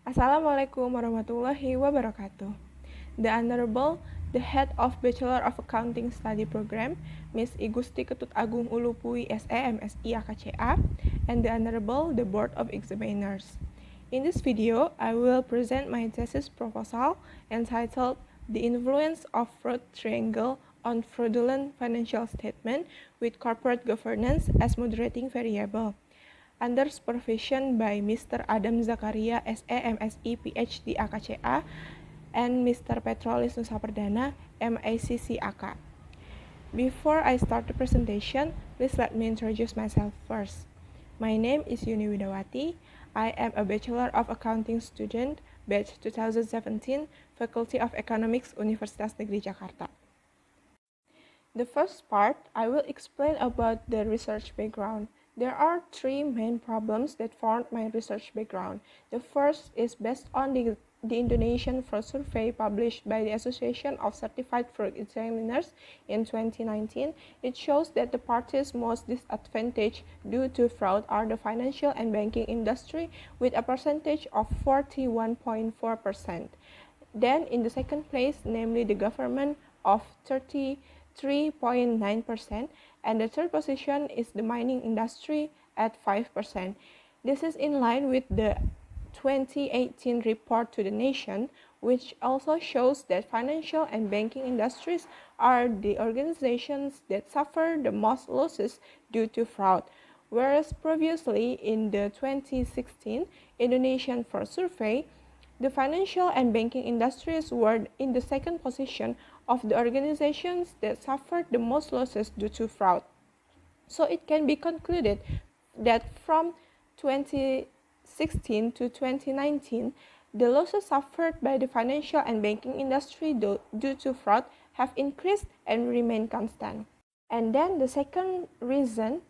Assalamualaikum warahmatullahi wabarakatuh. The Honorable, the head of Bachelor of Accounting Study Program, Ms. Igusti Ketut Agung Ulupui SEMSI AKCA, and the Honorable, the Board of Examiners. In this video, I will present my thesis proposal entitled The Influence of Fraud Triangle on Fraudulent Financial Statement with Corporate Governance as Moderating Variable, under supervision by Mr. Adam Zakaria, SEMSI PhD AKCA, and Mr. Petrolis Nusaperdana, MACC AK. Before I start the presentation, please let me introduce myself first. My name is Yuni Widawati. I am a Bachelor of Accounting student, batch 2017, Faculty of Economics, Universitas Negeri Jakarta. The first part, I will explain about the research background. There are three main problems that formed my research background. The first is based on the Indonesian fraud survey published by the Association of Certified Fraud Examiners in 2019. It shows that the parties most disadvantaged due to fraud are the financial and banking industry with a percentage of 41.4%. Then in the second place, namely the government of 33.9%, and the third position is the mining industry at 5%. This is in line with the 2018 report to the nation, which also shows that financial and banking industries are the organizations that suffer the most losses due to fraud. Whereas previously in the 2016 Indonesian Fraud Survey, the financial and banking industries were in the second position of the organizations that suffered the most losses due to fraud. So it can be concluded that from 2016 to 2019, the losses suffered by the financial and banking industry due to fraud have increased and remain constant. And then the second reason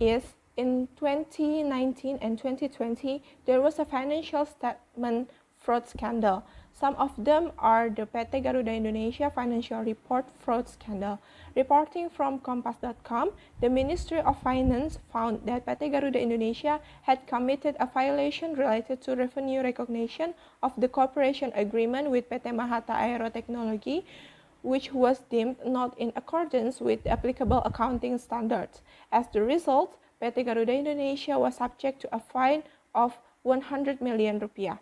is in 2019 and 2020, there was a financial statement fraud scandal. Some of them are the PT Garuda Indonesia Financial Report fraud scandal. Reporting from Kompas.com, the Ministry of Finance found that PT Garuda Indonesia had committed a violation related to revenue recognition of the cooperation agreement with PT Mahata Aerotechnology, which was deemed not in accordance with applicable accounting standards. As the result, PT Garuda Indonesia was subject to a fine of 100 million rupiah.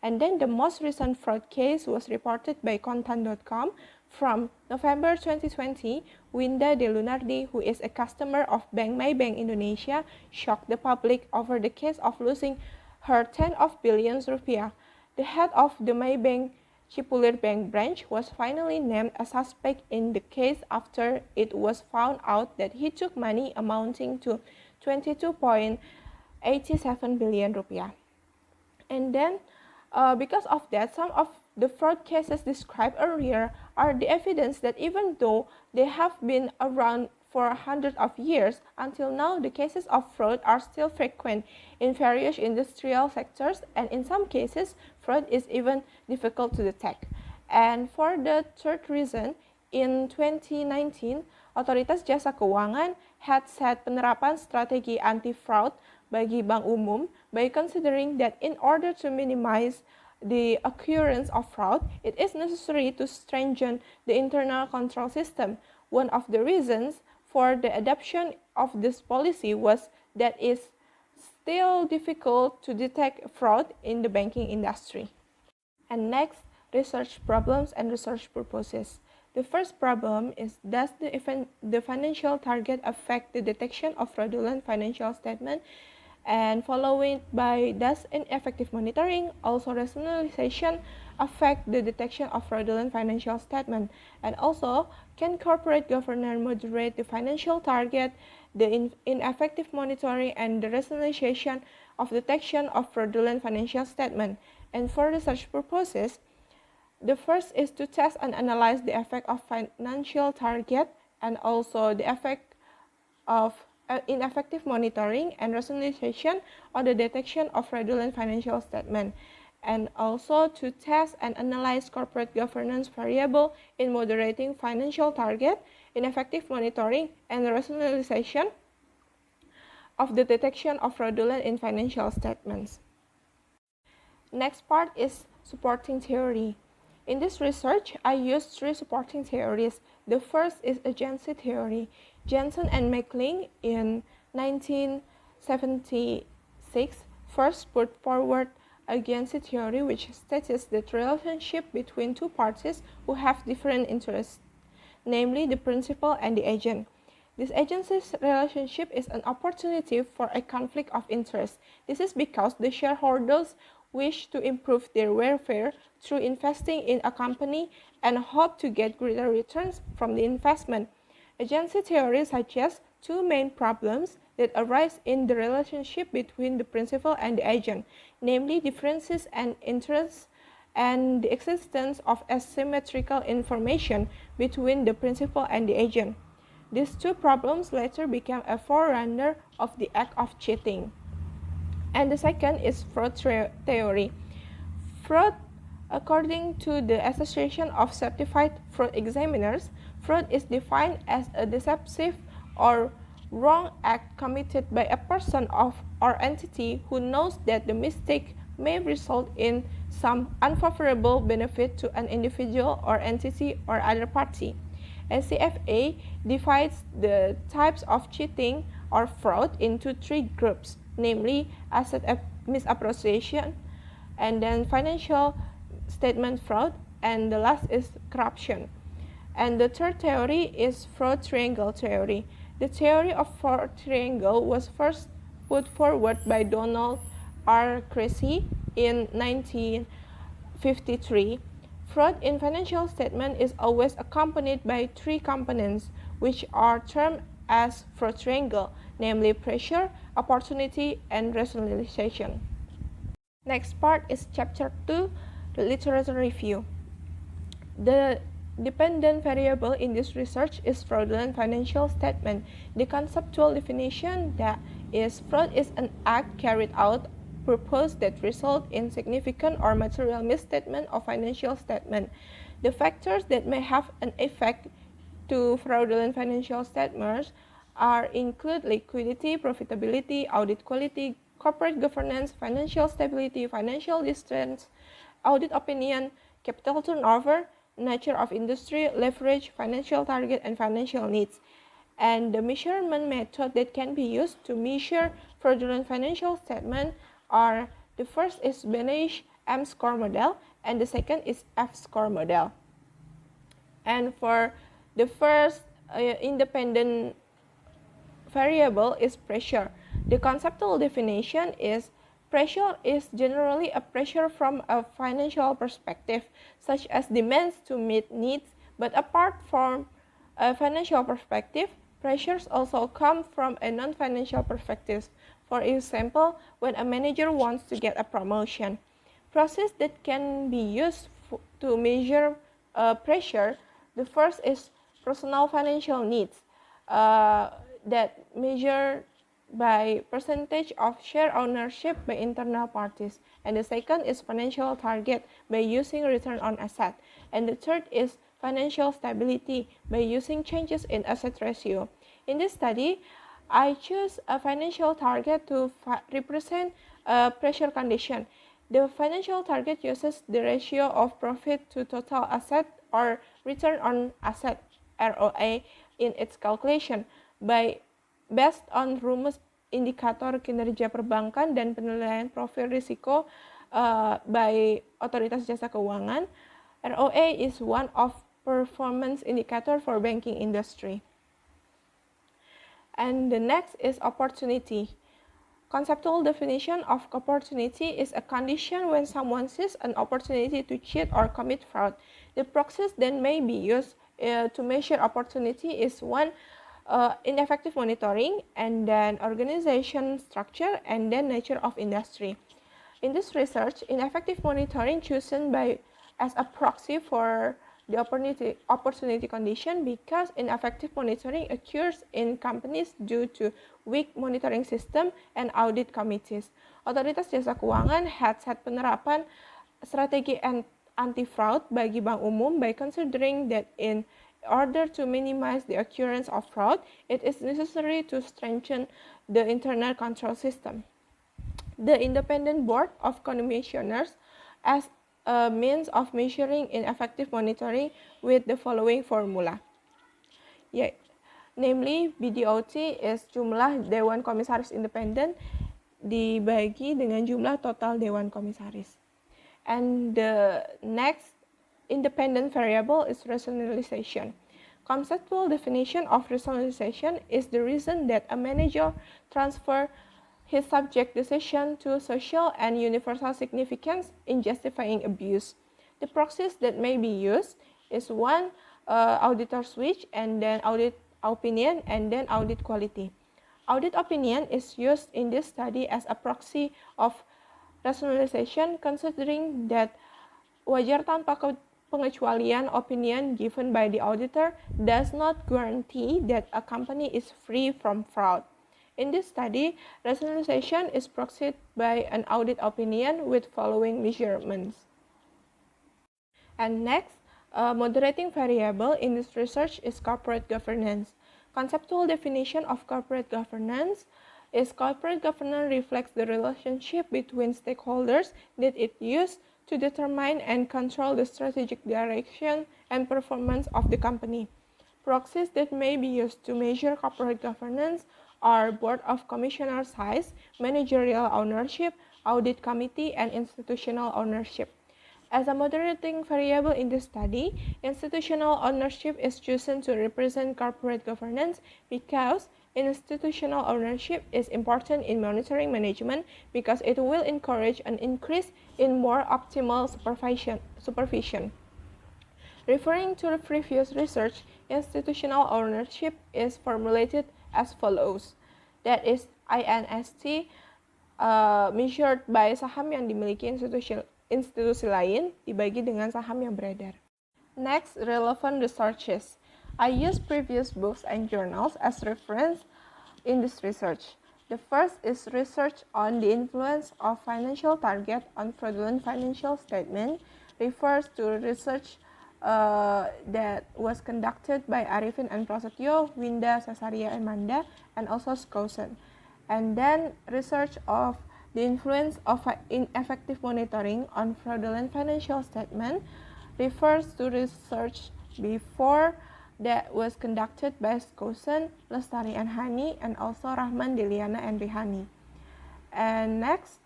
And then the most recent fraud case was reported by Kontan.com from November 2020. Winda De Lunardi, who is a customer of Bank Maybank Indonesia, shocked the public over the case of losing her 10 of billions rupiah. The head of the Maybank Cipulir Bank branch was finally named a suspect in the case after it was found out that he took money amounting to 22.87 billion rupiah. And then because of that, some of the fraud cases described earlier are the evidence that even though they have been around for hundreds of years, until now the cases of fraud are still frequent in various industrial sectors, and in some cases, fraud is even difficult to detect. And for the third reason, in 2019, Otoritas Jasa Keuangan had set penerapan strategi anti-fraud bagi bank umum by considering that in order to minimize the occurrence of fraud, it is necessary to strengthen the internal control system. One of the reasons for the adoption of this policy was that it is still difficult to detect fraud in the banking industry. And next, research problems and research purposes. The first problem is, does the financial target affect the detection of fraudulent financial statement? And following by, does ineffective monitoring, also rationalization, affect the detection of fraudulent financial statement? And also, can corporate governance moderate the financial target, the ineffective monitoring, and the rationalization of detection of fraudulent financial statement? And for research purposes, the first is to test and analyze the effect of financial target and also the effect of ineffective monitoring and rationalization on the detection of fraudulent financial statement, and also to test and analyze corporate governance variable in moderating financial target, ineffective monitoring, and rationalization of the detection of fraudulent in financial statements. Next part is supporting theory. In this research, I used three supporting theories. The first is agency theory. Jensen and Mackling in 1976 first put forward agency theory, which states that relationship between two parties who have different interests, namely the principal and the agent. This agency's relationship is an opportunity for a conflict of interest. This is because the shareholders wish to improve their welfare through investing in a company and hope to get greater returns from the investment. Agency theory suggests two main problems that arise in the relationship between the principal and the agent, namely differences and interests and the existence of asymmetrical information between the principal and the agent. These two problems later became a forerunner of the act of cheating. And the second is fraud theory. Fraud, according to the Association of Certified Fraud Examiners, fraud is defined as a deceptive or wrong act committed by a person or entity who knows that the mistake may result in some unfavorable benefit to an individual or entity or other party. SCFA divides the types of cheating or fraud into three groups, namely asset misappropriation, and then financial statement fraud, and the last is corruption. And the third theory is fraud triangle theory. The theory of fraud triangle was first put forward by Donald R. Creasy in 1953. Fraud in financial statement is always accompanied by three components, which are termed as fraud triangle, namely pressure, opportunity, and rationalization. Next part is chapter 2, the literature review. The dependent variable in this research is fraudulent financial statement. The conceptual definition that is fraud is an act carried out purpose that result in significant or material misstatement of financial statement. The factors that may have an effect to fraudulent financial statements include liquidity, profitability, audit quality, corporate governance, financial stability, financial distress, audit opinion, capital turnover, nature of industry, leverage, financial target, and financial needs. And the measurement method that can be used to measure fraudulent financial statement are: the first is Beneish M-score model, and the second is F-score model. And for the first independent variable is pressure. The conceptual definition is pressure is generally a pressure from a financial perspective, such as demands to meet needs, but apart from a financial perspective, pressures also come from a non-financial perspective. For example, when a manager wants to get a promotion. Process that can be used to measure pressure, the first is personal financial needs, that measure by percentage of share ownership by internal parties. And the second is financial target by using return on asset. And the third is financial stability by using changes in asset ratio. In this study, I choose a financial target to represent a pressure condition. The financial target uses the ratio of profit to total asset or return on asset ROA in its calculation based on rumus indikator kinerja perbankan dan penilaian profil risiko by Otoritas Jasa Keuangan. ROA is one of performance indicator for banking industry. And the next is opportunity. Conceptual definition of opportunity is a condition when someone sees an opportunity to cheat or commit fraud. The process that may be used to measure opportunity is one, ineffective monitoring, and then organization structure, and then nature of industry. In this research, ineffective monitoring chosen as a proxy for the opportunity condition because ineffective monitoring occurs in companies due to weak monitoring system and audit committees. Otoritas Jasa Keuangan had set penerapan strategi anti-fraud bagi bank umum by considering that in order to minimize the occurrence of fraud, it is necessary to strengthen the internal control system. the independent board of commissioners as a means of measuring ineffective monitoring with the following formula. Namely, BDOT is jumlah Dewan Komisaris Independen dibagi dengan jumlah total Dewan Komisaris. And the next independent variable is rationalization. Conceptual definition of rationalization is the reason that a manager transfers his subject decision to social and universal significance in justifying abuse. The proxies that may be used is one, auditor switch, and then audit opinion, and then audit quality. Audit opinion is used in this study as a proxy of rationalization, considering that wajar tanpa pengecualian opinion given by the auditor does not guarantee that a company is free from fraud. In this study, rationalization is proxied by an audit opinion with following measurements. And next, a moderating variable in this research is corporate governance. Conceptual definition of corporate governance is corporate governance reflects the relationship between stakeholders that it uses to determine and control the strategic direction and performance of the company. Proxies that may be used to measure corporate governance are Board of Commissioners size, managerial ownership, audit committee, and institutional ownership. As a moderating variable in this study, institutional ownership is chosen to represent corporate governance because institutional ownership is important in monitoring management because it will encourage an increase in more optimal supervision. Referring to the previous research, institutional ownership is formulated as follows. That is INST measured by saham yang dimiliki institusi lain dibagi dengan saham yang beredar. Next, relevant researches. I use previous books and journals as reference in this research. The first is research on the influence of financial target on fraudulent financial statement, refers to research that was conducted by Arifin and Prasetyo, Winda, Cesaria, and Manda, and also Skousen. And then research of the influence of ineffective monitoring on fraudulent financial statement refers to research before that was conducted by Skousen, Lestari and Hani, and also Rahman, Deliana, and Rihani. And next,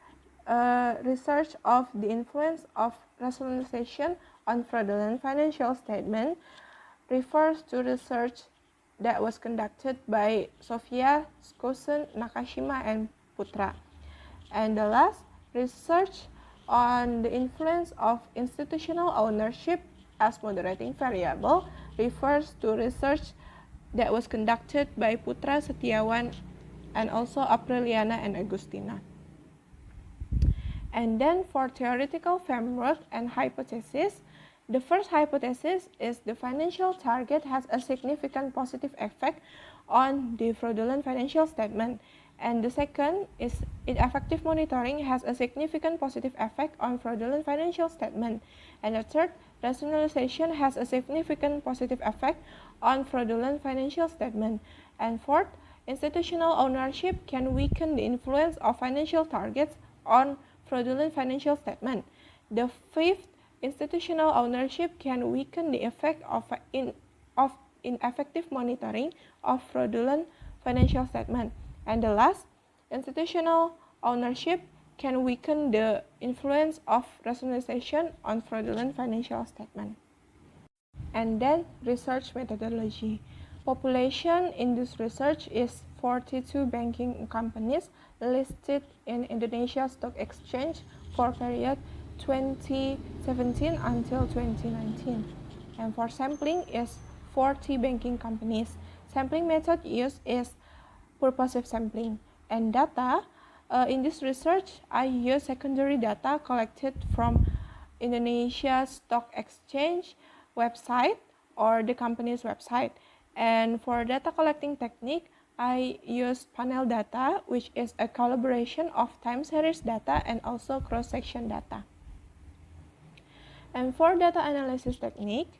research of the influence of rationalization on fraudulent financial statement refers to research that was conducted by Sofia, Skousen, Nakashima, and Putra. And the last, research on the influence of institutional ownership as moderating variable refers to research that was conducted by Putra, Setiawan, and also Apriliana and Agustina. And then for theoretical framework and hypothesis, the first hypothesis is the financial target has a significant positive effect on the fraudulent financial statement. And the second is ineffective monitoring has a significant positive effect on fraudulent financial statement. And the third, rationalization has a significant positive effect on fraudulent financial statement. And fourth, institutional ownership can weaken the influence of financial targets on fraudulent financial statement. The fifth, institutional ownership can weaken the effect of ineffective monitoring of fraudulent financial statement. And the last, institutional ownership can weaken the influence of rationalization on fraudulent financial statement. And then research methodology. Population in this research is 42 banking companies listed in Indonesia Stock Exchange for period 2017 until 2019. And for sampling is 40 banking companies. Sampling method used is purposive sampling. And data, in this research, I use secondary data collected from Indonesia Stock Exchange website or the company's website. And for data collecting technique, I use panel data, which is a collaboration of time series data and also cross-section data. And for data analysis technique,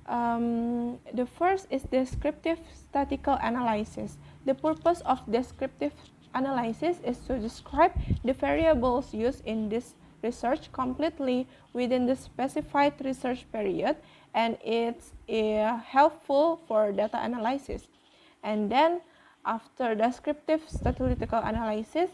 the first is descriptive statistical analysis. The purpose of descriptive analysis is to describe the variables used in this research completely within the specified research period, and it's helpful for data analysis. And then after descriptive statistical analysis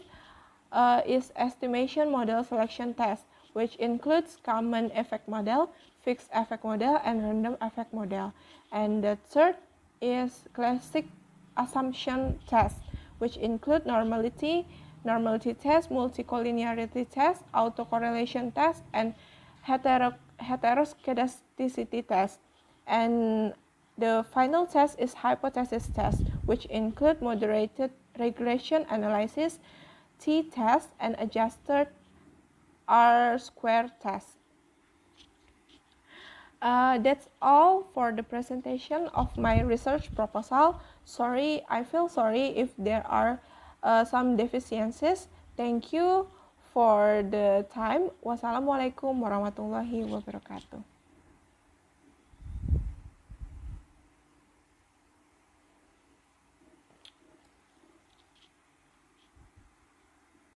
is estimation model selection test, which includes common effect model, fixed effect model, and random effect model. And the third is classic assumption test, which include normality test, multicollinearity test, autocorrelation test, and heteroscedasticity test. And the final test is hypothesis test, which include moderated regression analysis, t-test, and adjusted R-squared test. That's all for the presentation of my research proposal. I feel sorry if there are some deficiencies. Thank you for the time. Wassalamualaikum warahmatullahi wabarakatuh.